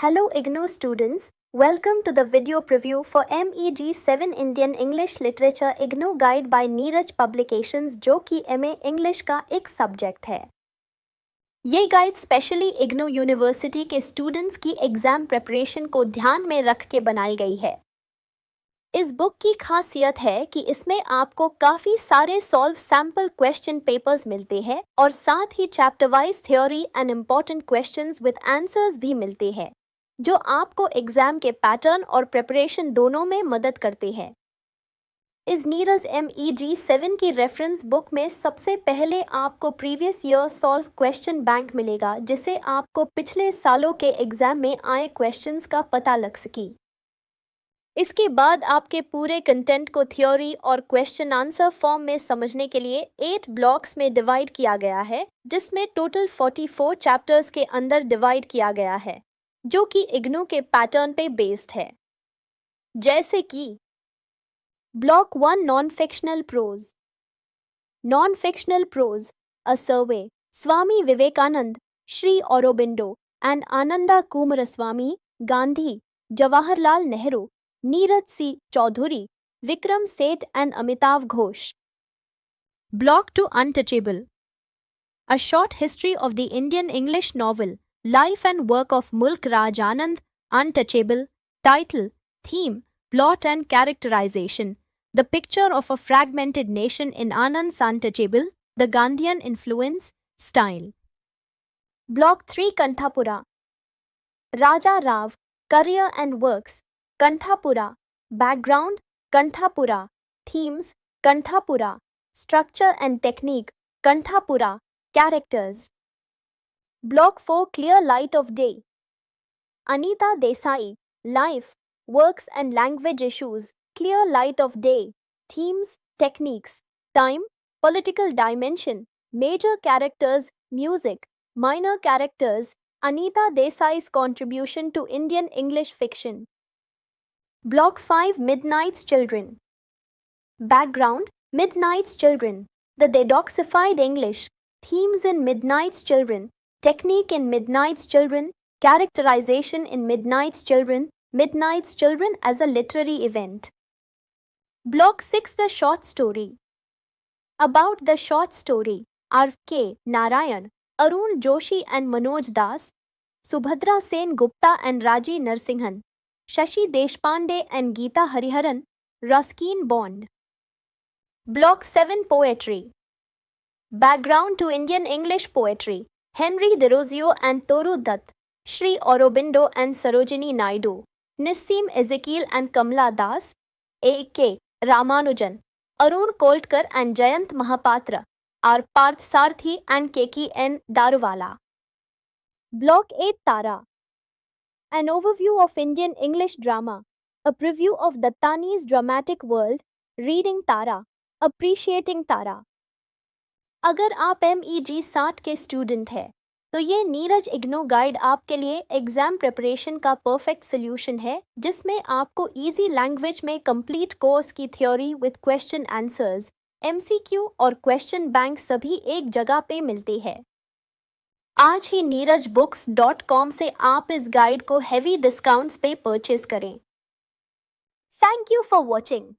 Hello IGNOU students, welcome to the video preview for MEG 7 Indian English Literature IGNOU Guide by Neeraj Publications जो कि MA English का एक subject है। ये guide specially IGNOU university के students की exam preparation को ध्यान में रख के बनाई गई है। इस बुक की खासियत है कि इसमें आपको काफ़ी सारे सॉल्व सैम्पल क्वेश्चन पेपर्स मिलते हैं और साथ ही chapter wise theory and important questions with answers भी मिलते हैं, जो आपको एग्जाम के पैटर्न और प्रिपरेशन दोनों में मदद करते हैं। इस नीरज MEG 7 की रेफरेंस बुक में सबसे पहले आपको previous year solve question bank मिलेगा, जिससे आपको पिछले सालों के एग्जाम में आए क्वेश्चंस का पता लग सके। इसके बाद आपके पूरे कंटेंट को थ्योरी और क्वेश्चन आंसर फॉर्म में समझने के लिए 8 ब्लॉक्स में डिवाइड किया गया है, जिसमें टोटल 44 चैप्टर्स के अंदर डिवाइड किया गया है, जो कि IGNOU के पैटर्न पे बेस्ड है। जैसे कि block 1 non fictional prose. Non fictional prose, a survey, Swami Vivekananda, Shri Aurobindo and Ananda Coomaraswamy, Gandhi, Jawaharlal Nehru, Neeraj C Chaudhuri, Vikram Seth and Amitav Ghosh. Block 2 Untouchable. A short history of the Indian English novel, life and work of Mulk Raj Anand, Untouchable. Title, theme, plot and characterization. The picture of a fragmented nation in Anand's Untouchable, the Gandhian influence, style. Block 3 Kanthapura. Raja Rao, career and works. Kanthapura. Background, Kanthapura. Themes, Kanthapura. Structure and technique, Kanthapura. Characters. Block 4 Clear Light of Day. Anita Desai. Life, works and language issues, Clear Light of Day. Themes, techniques, time, political dimension, major characters, music, minor characters, Anita Desai's contribution to Indian English fiction. Block 5 Midnight's Children. Background, Midnight's Children. The Dedoxified English. Themes in Midnight's Children. Technique in Midnight's Children. Characterization in Midnight's Children. Midnight's Children as a literary event. Block 6 The Short Story. About the short story, R.K. Narayan, Arun Joshi and Manoj Das, Subhadra Sen Gupta and Raji Narsinghan, Shashi Deshpande and Geeta Hariharan, Ruskin Bond. Block 7 Poetry. Background to Indian English poetry, Henry Desrosiers and Toru Dutt, Sri Aurobindo and Sarojini Naidu, Nissim Ezekiel and Kamla Das, A.K. Ramanujan, Arun Koltkar and Jayant Mahapatra, R. Parth Sarthi and K.K. N. Daruwala. Block 8 Tara. An overview of Indian English drama, a preview of Dattani's dramatic world, reading Tara, appreciating Tara. अगर आप MEG 7 के student हैं, तो ये Neeraj IGNOU guide आपके लिए exam preparation का perfect solution है, जिसमें आपको इजी लैंग्वेज में कंप्लीट कोर्स की theory with question answers, MCQ और क्वेश्चन बैंक सभी एक जगह पे मिलते हैं। आज ही neerajbooks.com से आप इस गाइड को हेवी डिस्काउंट्स पे परचेज करें। Thank you for watching.